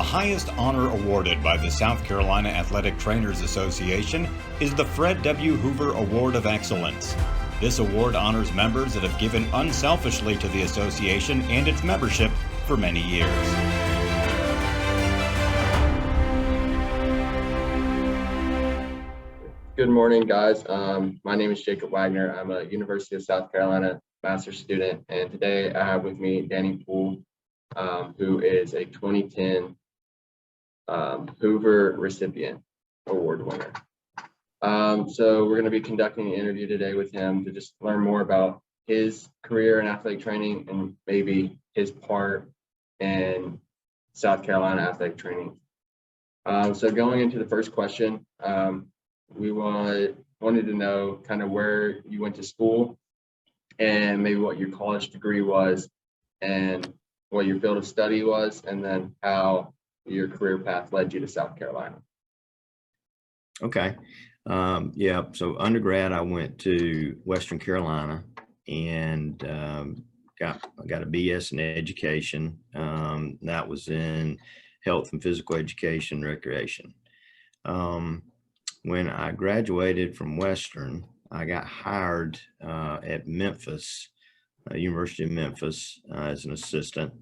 The highest honor awarded by the South Carolina Athletic Trainers Association is the Fred W. Hoover Award of Excellence. This award honors members that have given unselfishly to the association and its membership for many years. Good morning, guys. My name is Jacob Wagner. I'm a University of South Carolina master's student, and today I have with me Danny Poole, who is a 2010 Hoover recipient award winner. So we're going to be conducting an interview today with him to just learn more about his career in athletic training and maybe his part in South Carolina athletic training. So going into the first question, we wanted to know kind of where you went to school and maybe what your college degree was and what your field of study was, and then how your career path led you to South Carolina. Okay. Yeah. So undergrad, I went to Western Carolina and got a BS in education. That was in health and physical education, recreation. When I graduated from Western, I got hired at Memphis, University of Memphis, as an assistant.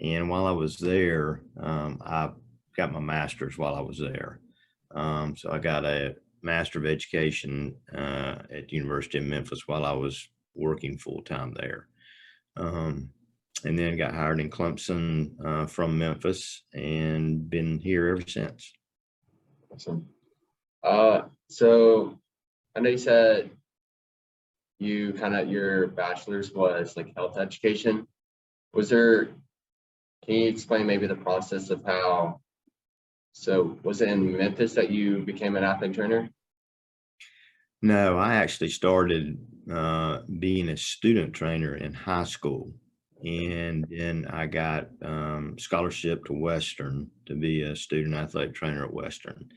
And while I was there, I got my master's while I was there. So I got a Master of Education at University of Memphis while I was working full-time there. And then got hired in Clemson from Memphis and been here ever since. Awesome. So I know you said your bachelor's was like health education. Can you explain maybe the process of how, so was it in Memphis that you became an athletic trainer? No, I actually started being a student trainer in high school. And then I got scholarship to Western to be a student athletic trainer at Western.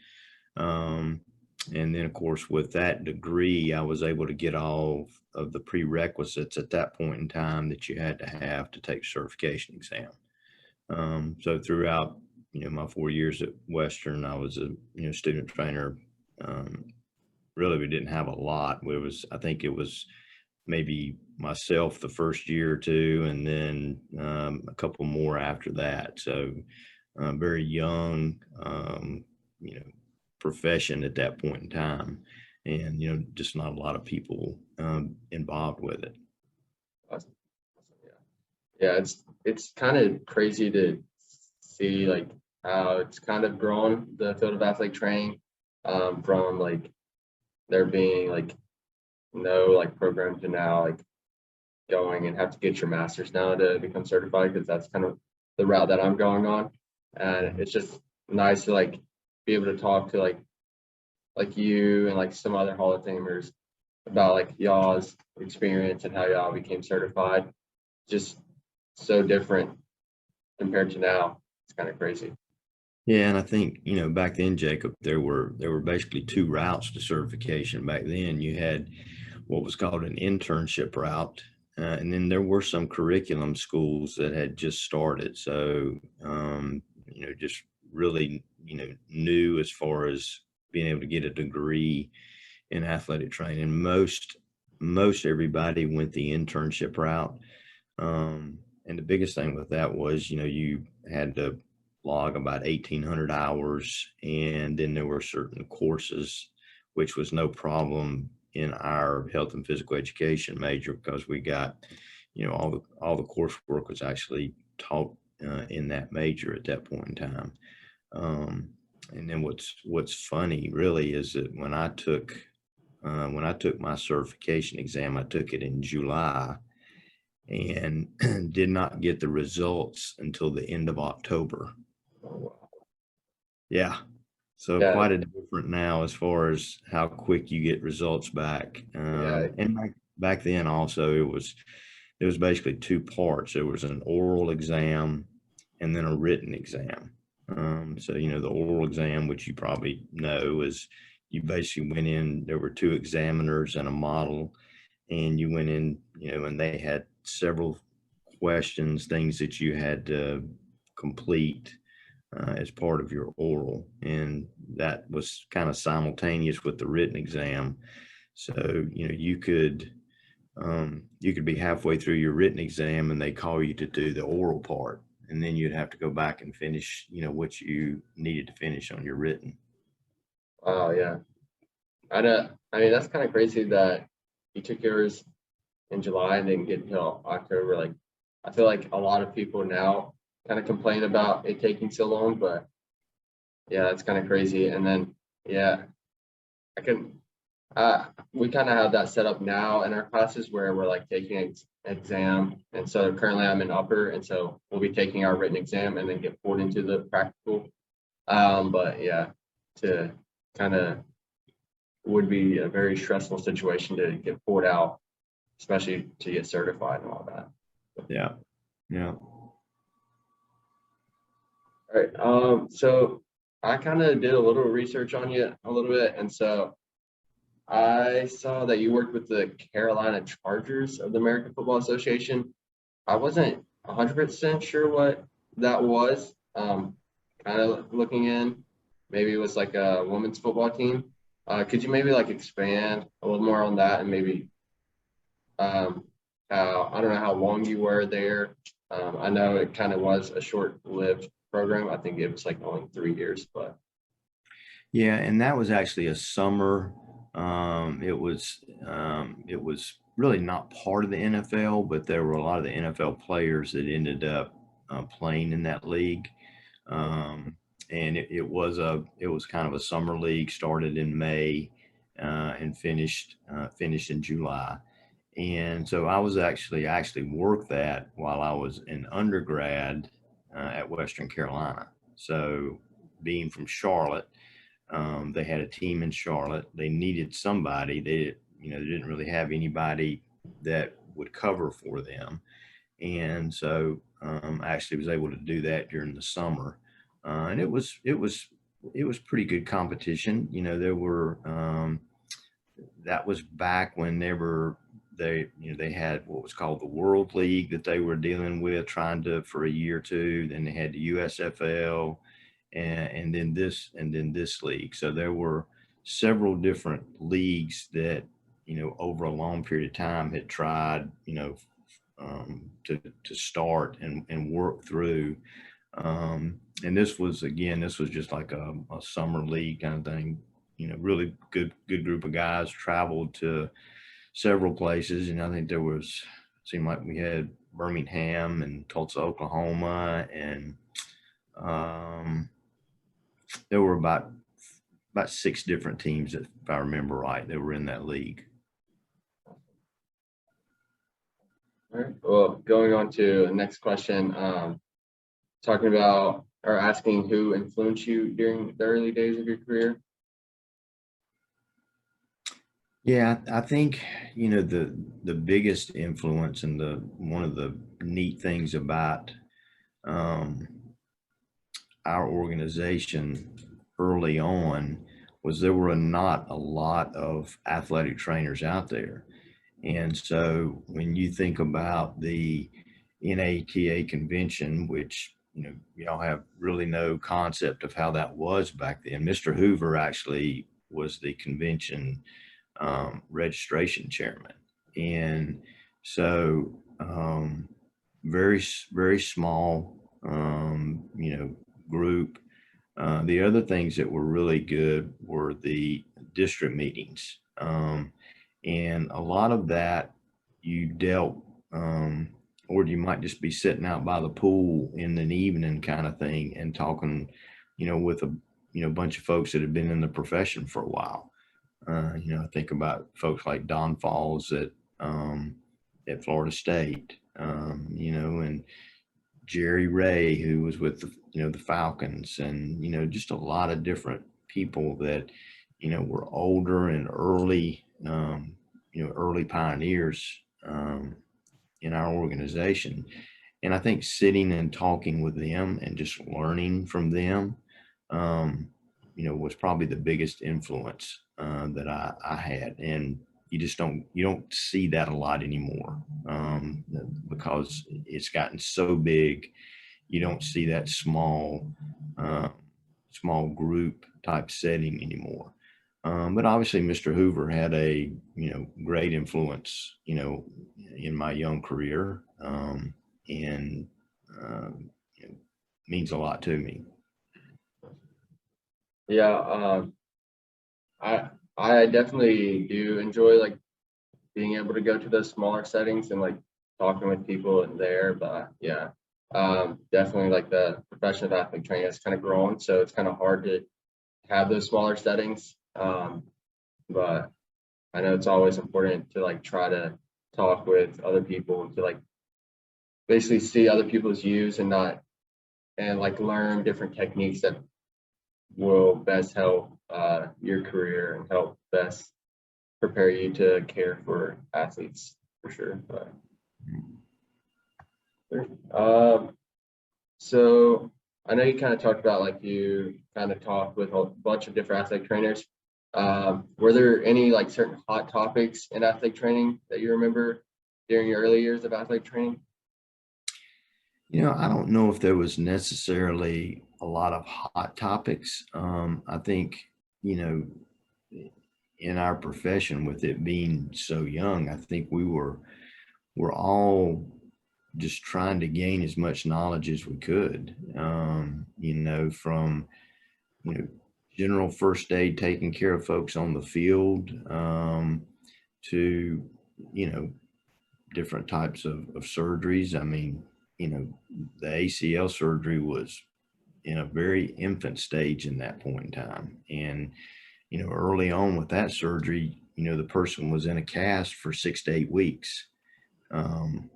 And then, of course, with that degree, I was able to get all of the prerequisites at that point in time that you had to have to take the certification exam. So throughout, my 4 years at Western, I was a, student trainer. Really, we didn't have a lot. I think it was maybe myself the first year or two, and then a couple more after that. So very young, profession at that point in time, and just not a lot of people involved with it. Awesome. Yeah, it's kind of crazy to see like how it's kind of grown, the field of athletic training, from like there being like no like program to now like going and have to get your master's now to become certified, because that's kind of the route that I'm going on. And it's just nice to like be able to talk to like you and like some other Hall of Famers about like y'all's experience and how y'all became certified. Just so different compared to now. It's kind of crazy. Yeah, and I think, back then, Jacob, there were basically two routes to certification. Back then, you had what was called an internship route, and then there were some curriculum schools that had just started. So, just really, new as far as being able to get a degree in athletic training. Most everybody went the internship route. And the biggest thing with that was, you had to log about 1,800 hours, and then there were certain courses, which was no problem in our health and physical education major, because we got, all the coursework was actually taught in that major at that point in time. And then what's funny really is that when I took my certification exam, I took it in July and did not get the results until the end of October. Oh, wow. Yeah. So Yeah. Quite a different now as far as how quick you get results back. Yeah. And back then also it was basically two parts. There was an oral exam and then a written exam. So, the oral exam, which you probably know, is you basically went in, there were two examiners and a model, and you went in, and they had several questions, things that you had to complete as part of your oral, and that was kind of simultaneous with the written exam. So you could be halfway through your written exam and they call you to do the oral part, and then you'd have to go back and finish what you needed to finish on your written. Wow, yeah. I mean, that's kind of crazy that you took yours in July and didn't get until October. Like, I feel like a lot of people now kind of complain about it taking so long, but yeah, that's kind of crazy. And then, yeah, I can, we kind of have that set up now in our classes where we're like taking an exam. And so currently I'm in upper, and so we'll be taking our written exam and then get pulled into the practical. But yeah, to kind of would be a very stressful situation to get pulled out, especially to get certified and all that. Yeah. All right. So I kind of did a little research on you a little bit, and so I saw that you worked with the Carolina Chargers of the American Football Association. I wasn't 100% sure what that was. Kind of looking in, maybe it was like a women's football team. Could you maybe like expand a little more on that, and maybe how, I don't know how long you were there. I know it kind of was a short-lived program. I think it was like only 3 years, but Yeah, and that was actually a summer. It was really not part of the NFL, but there were a lot of the NFL players that ended up playing in that league. And it was kind of a summer league, started in May and finished in July. And so I actually worked that while I was an undergrad at Western Carolina. So being from Charlotte, they had a team in Charlotte. They needed somebody. They didn't really have anybody that would cover for them, and so I actually was able to do that during the summer, and it was pretty good competition. There were that was back whenever they had what was called the World League that they were dealing with, trying to for a year or two. Then they had the USFL, and then this league. So there were several different leagues that over a long period of time had tried to start and work through. And this was just like a summer league kind of thing. Really good group of guys traveled to several places, and I think seemed like we had Birmingham and Tulsa, Oklahoma, and there were about 6 different teams that, if I remember right, that were in that league. all right. Well, going on to the next question, talking about or asking who influenced you during the early days of your career. Yeah, I think the biggest influence and one of the neat things about our organization early on was there were not a lot of athletic trainers out there. And so when you think about the NATA convention, which y'all have really no concept of how that was back then. Mr. Hoover actually was the convention registration chairman, and so very very small group. The other things that were really good were the district meetings, and a lot of that you dealt or you might just be sitting out by the pool in an evening kind of thing and talking with a bunch of folks that had been in the profession for a while. I think about folks like Don Falls at Florida State, and Jerry Ray, who was with the Falcons, and just a lot of different people that were older and early early pioneers in our organization. And I think sitting and talking with them and just learning from them was probably the biggest influence that I had. And you don't see that a lot anymore because it's gotten so big. You don't see that small small group type setting anymore. But obviously, Mr. Hoover had a great influence in my young career, and you know, means a lot to me. Yeah, I definitely do enjoy like being able to go to those smaller settings and like talking with people in there. But yeah, definitely like the profession of athlete training has kind of grown, so it's kind of hard to have those smaller settings. But I know it's always important to like try to talk with other people to like basically see other people's views and not and like learn different techniques that will best help your career and help best prepare you to care for athletes for sure. But so I know you kind of talked about like you kind of talked with a bunch of different athletic trainers. Were there any like certain hot topics in athletic training that you remember during your early years of athletic training? I don't know if there was necessarily a lot of hot topics. I think, you know, in our profession, with it being so young, I think we're all just trying to gain as much knowledge as we could. From you know general first aid, taking care of folks on the field, to you know different types of surgeries. I mean, the ACL surgery was in a very infant stage in that point in time. And, early on with that surgery, the person was in a cast for 6 to 8 weeks. Um,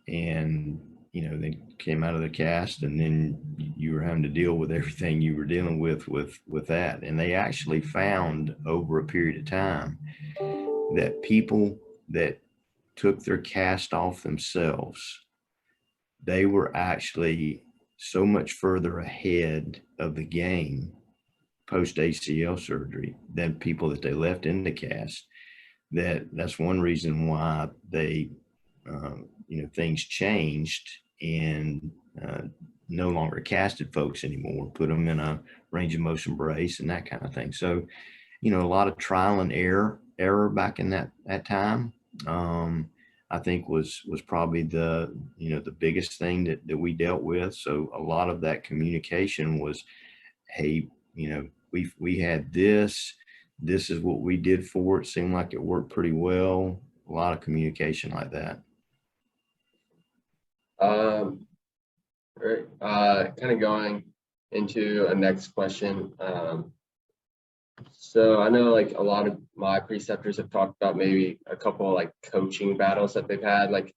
and, they came out of the cast, and then you were having to deal with everything you were dealing with that. And they actually found over a period of time that people that took their cast off themselves, they were actually so much further ahead of the game post ACL surgery than people that they left in the cast. That's one reason why they, things changed, and no longer casted folks anymore, put them in a range of motion brace and that kind of thing. So, a lot of trial and error back in that time. I think was probably the biggest thing that we dealt with. So a lot of that communication was, hey, we had this is what we did for it. Seemed like it worked pretty well. A lot of communication like that. Right. Kind of going into a next question. So I know like a lot of my preceptors have talked about maybe a couple of, like coaching battles that they've had, like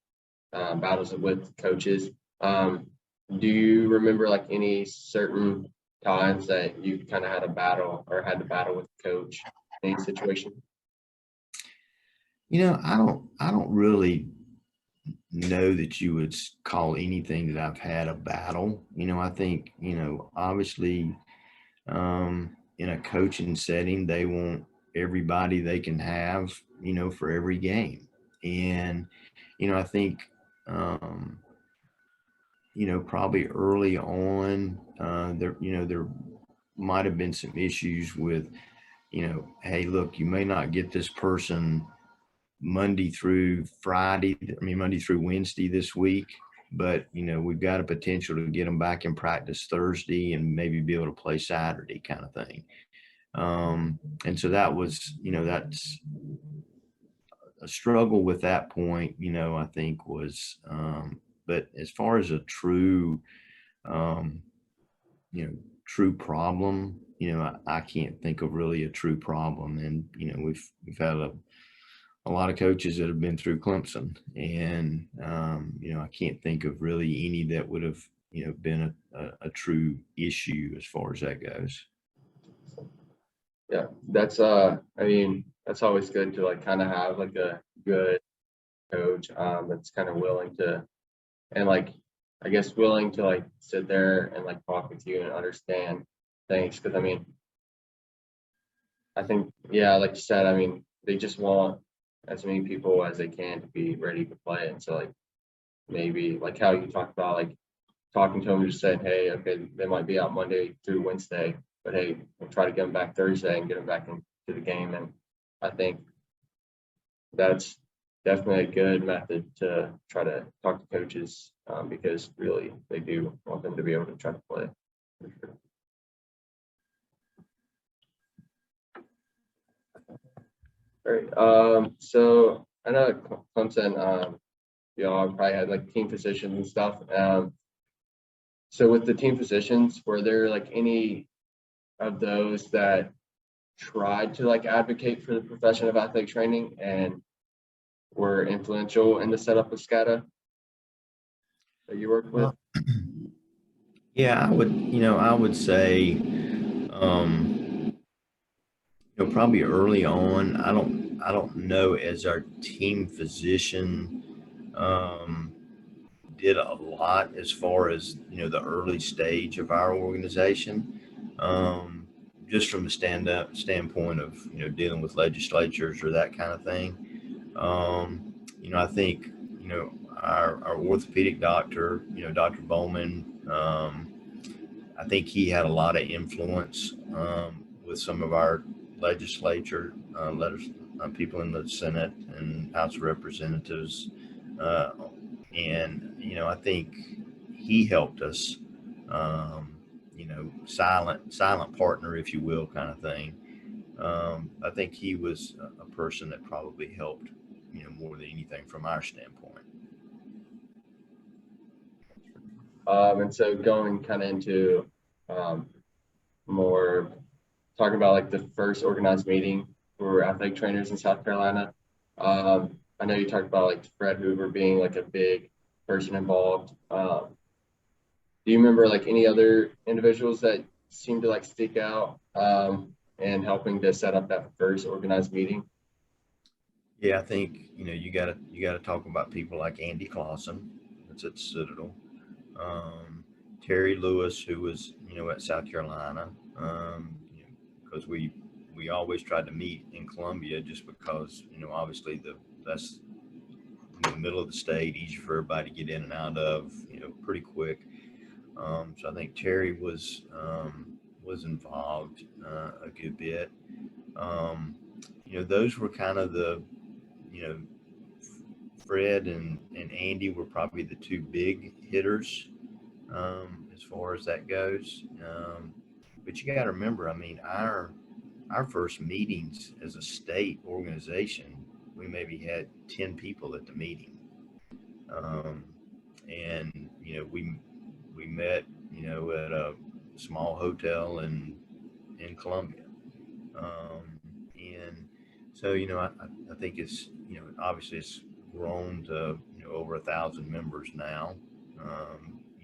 battles with coaches. Do you remember like any certain times that you kind of had a battle or had to battle with a coach in any situation? I don't really know that you would call anything that I've had a battle. I think, obviously, in a coaching setting, they want everybody they can have, for every game. And, I think, probably early on, there might have been some issues with, hey, look, you may not get this person Monday through Wednesday this week, but we've got a potential to get them back in practice Thursday and maybe be able to play Saturday, kind of thing. And so that was, that's a struggle with that point, I think was, but as far as a true, true problem, I can't think of really a true problem. And, we've had a lot of coaches that have been through Clemson, and I can't think of really any that would have been a true issue as far as that goes. Yeah, that's that's always good to like kind of have like a good coach that's kind of willing to, and like I guess willing to like sit there and like talk with you and understand things, because I think, yeah, like you said, they just want as many people as they can to be ready to play. And so like maybe like how you talked about like talking to them, just saying, hey, okay, they might be out Monday through Wednesday, but hey, we'll try to get them back Thursday and get them back into the game. And I think that's definitely a good method to try to talk to coaches, because really they do want them to be able to try to play. For sure. All right. So I know Clemson, y'all probably had like team positions and stuff. So with the team positions, were there like any of those that tried to like advocate for the profession of athletic training and were influential in the setup of SCADA that you worked with? Yeah, I would say, probably early on. I don't know as our team physician did a lot as far as the early stage of our organization, just from the standpoint of dealing with legislatures or that kind of thing. I think our orthopedic doctor, Dr. Bowman. I think he had a lot of influence with some of our legislature people in the Senate and House of Representatives, and I think he helped us, silent partner, if you will, kind of thing. I think he was a person that probably helped, more than anything from our standpoint. And so going kind of into more talking about like the first organized meeting for athletic trainers in South Carolina. I know you talked about like Fred Hoover being like a big person involved. Do you remember like any other individuals that seemed to like stick out and helping to set up that first organized meeting? Yeah, I think you gotta talk about people like Andy Clausen, that's at Citadel, Terry Lewis, who was at South Carolina, because we always tried to meet in Columbia, just because obviously that's in the middle of the state, easy for everybody to get in and out of, pretty quick. So I think Terry was involved a good bit. Those were kind of the Fred and Andy were probably the two big hitters as far as that goes. But you got to remember, I mean, our first meetings as a state organization, we maybe had 10 people at the meeting, and we met at a small hotel in Columbia, and so I think it's obviously it's grown to over 1,000 members now.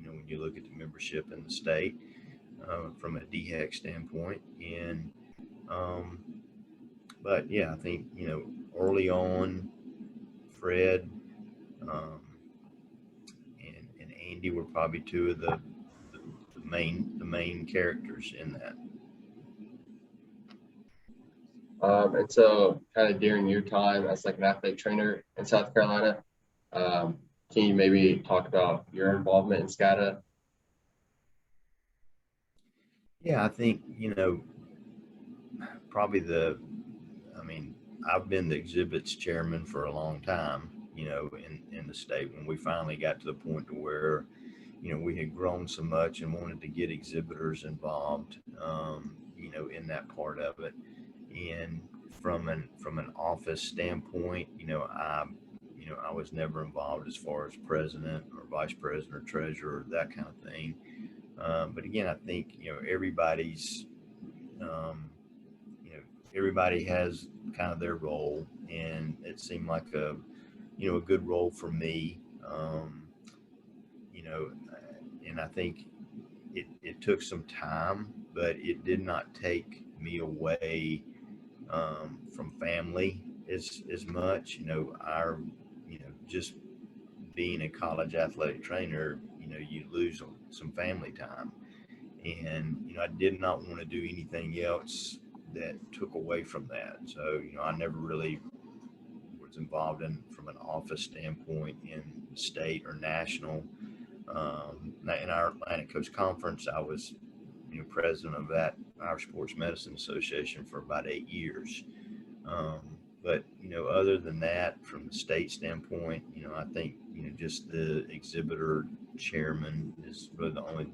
When you look at the membership in the state from a DHEC standpoint, and but yeah, I think early on, Fred and Andy were probably two of the main characters in that. And so kind of during your time as like an athletic trainer in South Carolina, can you maybe talk about your involvement in SCADA? Yeah, I think, probably I've been the exhibits chairman for a long time, in the state, when we finally got to the point to where, we had grown so much and wanted to get exhibitors involved, in that part of it. And from an office standpoint, I was never involved as far as president or vice president or treasurer, that kind of thing. But again, I think everybody's everybody has kind of their role, and it seemed like a good role for me. And I think it took some time, but it did not take me away from family as much. Our just being a college athletic trainer, you lose some family time, and I did not want to do anything else that took away from that. So I never really was involved in from an office standpoint in state or national. In our Atlantic Coast Conference, I was, president of our Sports Medicine Association for about 8 years. But other than that, from the state standpoint, I think just the exhibitor chairman is really the only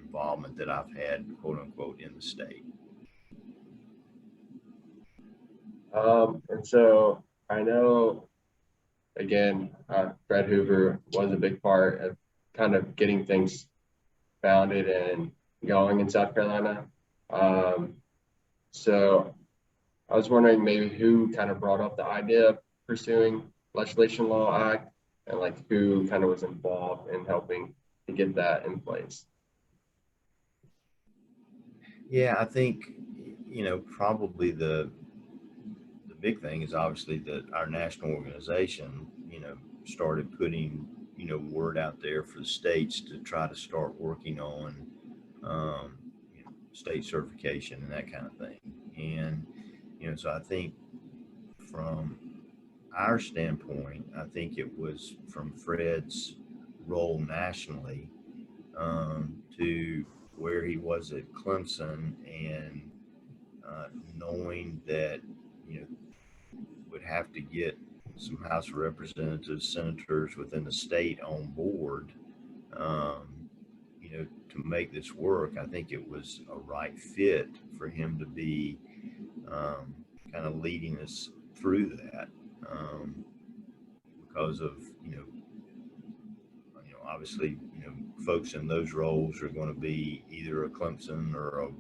involvement that I've had, quote unquote, in the state. And so I know, again, Fred Hoover was a big part of kind of getting things founded and going in South Carolina. So I was wondering maybe who kind of brought up the idea of pursuing Legislation Law Act, and like who kind of was involved in helping to get that in place. Yeah, I think, probably the big thing is obviously that our national organization, started putting, word out there for the states to try to start working on state certification and that kind of thing. And, so I think from our standpoint, I think it was from Fred's role nationally to where he was at Clemson, and knowing that, would have to get some House of Representatives, senators within the state on board, to make this work. I think it was a right fit for him to be kind of leading us through that, because of, obviously, folks in those roles are going to be either a Clemson or a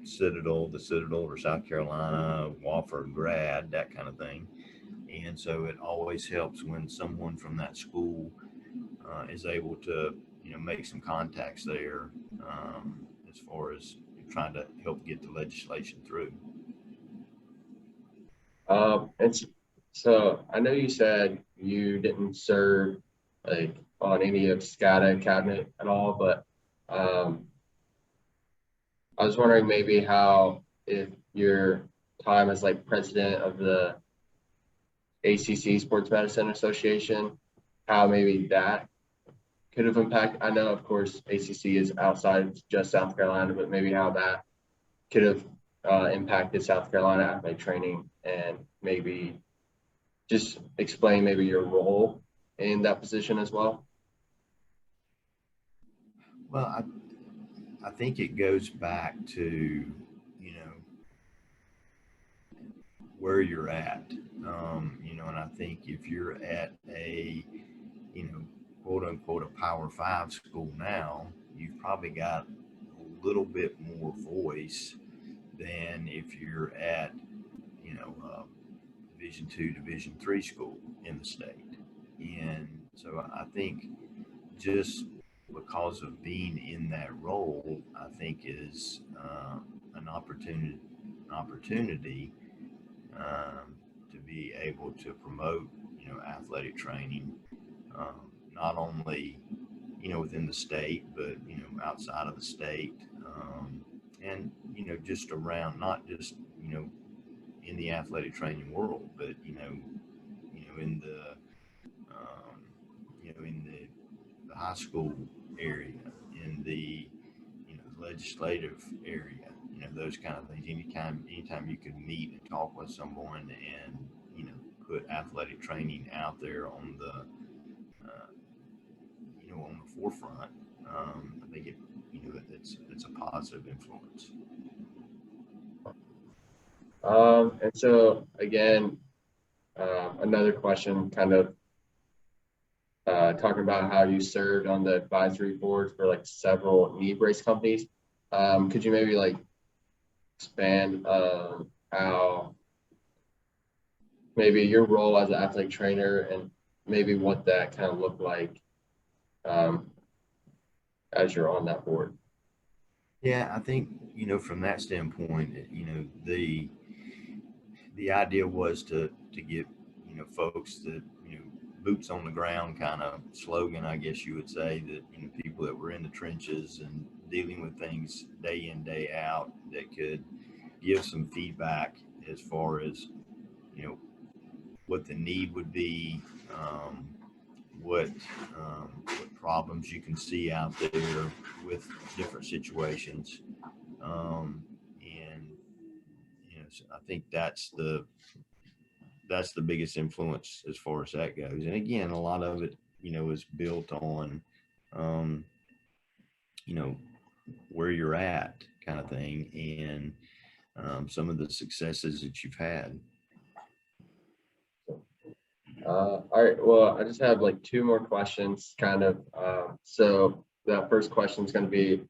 the Citadel or South Carolina, Wofford grad, that kind of thing. And so it always helps when someone from that school is able to, make some contacts there, as far as trying to help get the legislation through. And so I know you said you didn't serve like on any of SCADA cabinet at all, but I was wondering maybe how, if your time as like president of the ACC Sports Medicine Association, how maybe that could have impacted. I know, of course, ACC is outside just South Carolina, but maybe how that could have impacted South Carolina athletic training, and maybe just explain maybe your role in that position as well. Well, I think it goes back to, where you're at, and I think if you're at a, quote unquote, a Power 5 school now, you've probably got a little bit more voice than if you're at, Division 2, Division 3 school in the state. And so I think just because of being in that role, I think is an opportunity to be able to promote, athletic training, not only, within the state, but, outside of the state, and, just around, not just, in the athletic training world, but, in the, in the high school area, in the, legislative area, those kind of things. Anytime you can meet and talk with someone and, put athletic training out there on the, on the forefront, I think it's a positive influence. And so again, another question, kind of talking about how you served on the advisory board for like several knee brace companies. Could you maybe like expand how maybe your role as an athletic trainer, and maybe what that kind of looked like as you're on that board? Yeah, I think, from that standpoint, the idea was to get, folks that, boots on the ground kind of slogan, I guess you would say, that, people that were in the trenches and dealing with things day in, day out, that could give some feedback as far as, what the need would be, what problems you can see out there with different situations. And so I think that's the biggest influence as far as that goes. And again, a lot of it, is built on, where you're at kind of thing, and some of the successes that you've had. All right. Well, I just have like two more questions, kind of. So the first question is going to be,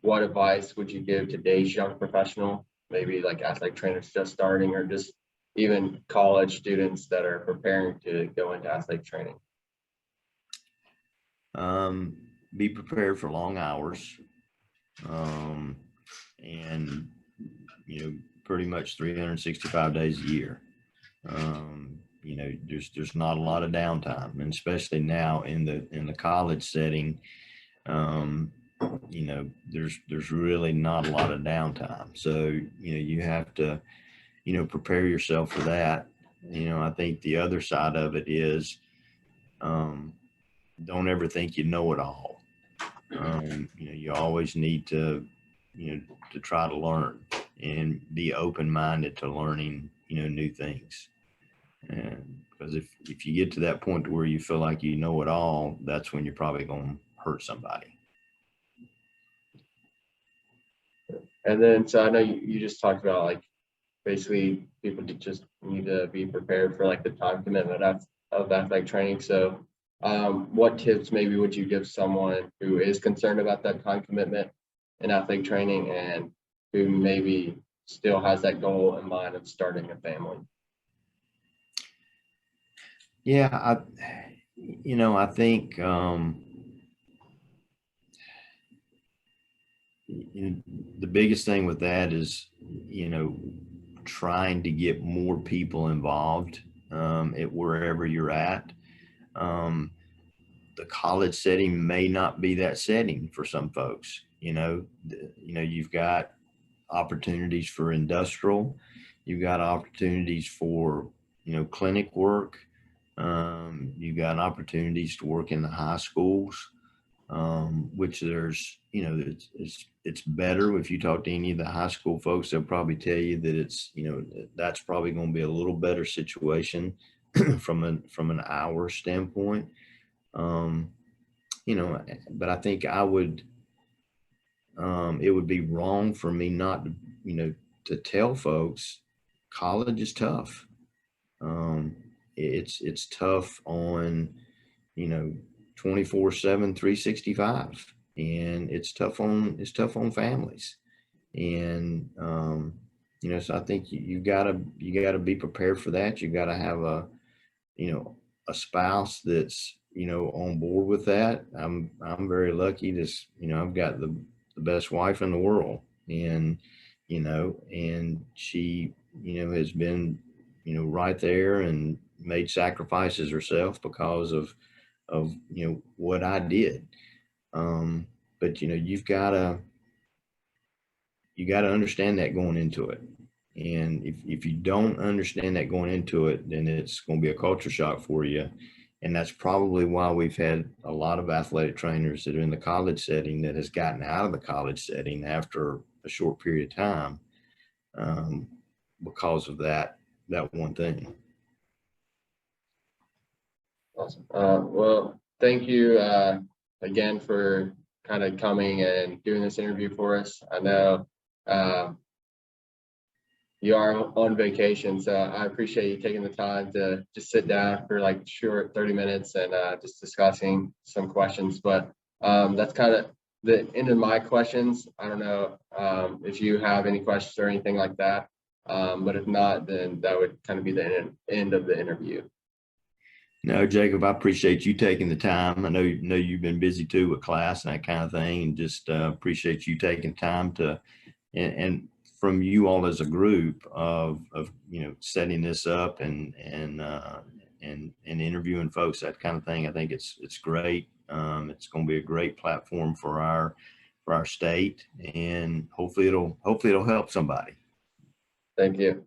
what advice would you give today's young professional, maybe like athletic trainers just starting, or just even college students that are preparing to go into athletic training? Be prepared for long hours, and pretty much 365 days a year. There's not a lot of downtime, and especially now in the college setting, there's really not a lot of downtime. So you have to prepare yourself for that. I think the other side of it is, don't ever think you know it all. You always need to to try to learn and be open-minded to learning new things. And because if you get to that point where you feel like you know it all, that's when you're probably going to hurt somebody. And then, so I know you just talked about like basically people just need to be prepared for like the time commitment of athletic training. So what tips maybe would you give someone who is concerned about that time commitment in athletic training and who maybe still has that goal in mind of starting a family? Yeah, I think the biggest thing with that is trying to get more people involved at wherever you're at. The college setting may not be that setting for some folks. You've got opportunities for industrial, you've got opportunities for clinic work, you've got opportunities to work in the high schools, which there's it's better. If you talk to any of the high school folks, they'll probably tell you that it's that's probably going to be a little better situation from an hour standpoint. But I think it would be wrong for me not to tell folks college is tough. It's tough on 24/7, 365, and it's tough on families. And so I think you gotta be prepared for that. You gotta have a spouse that's on board with that. I'm very lucky to I've got the best wife in the world, and and she has been right there and made sacrifices herself because of what I did. But you've got to understand that going into it. And if you don't understand that going into it, then it's going to be a culture shock for you. And that's probably why we've had a lot of athletic trainers that are in the college setting that has gotten out of the college setting after a short period of time, because of that one thing. Awesome. Well, thank you again for kind of coming and doing this interview for us. I know you are on vacation, so I appreciate you taking the time to just sit down for like short 30 minutes and just discussing some questions. But that's kind of the end of my questions. I don't know if you have any questions or anything like that. But if not, then that would kind of be the end of the interview. No, Jacob, I appreciate you taking the time. I know you've been busy too with class and that kind of thing, and just appreciate you taking time to, and from you all as a group of setting this up and interviewing folks, that kind of thing. I think it's great. It's going to be a great platform for our state, and hopefully it'll help somebody. Thank you.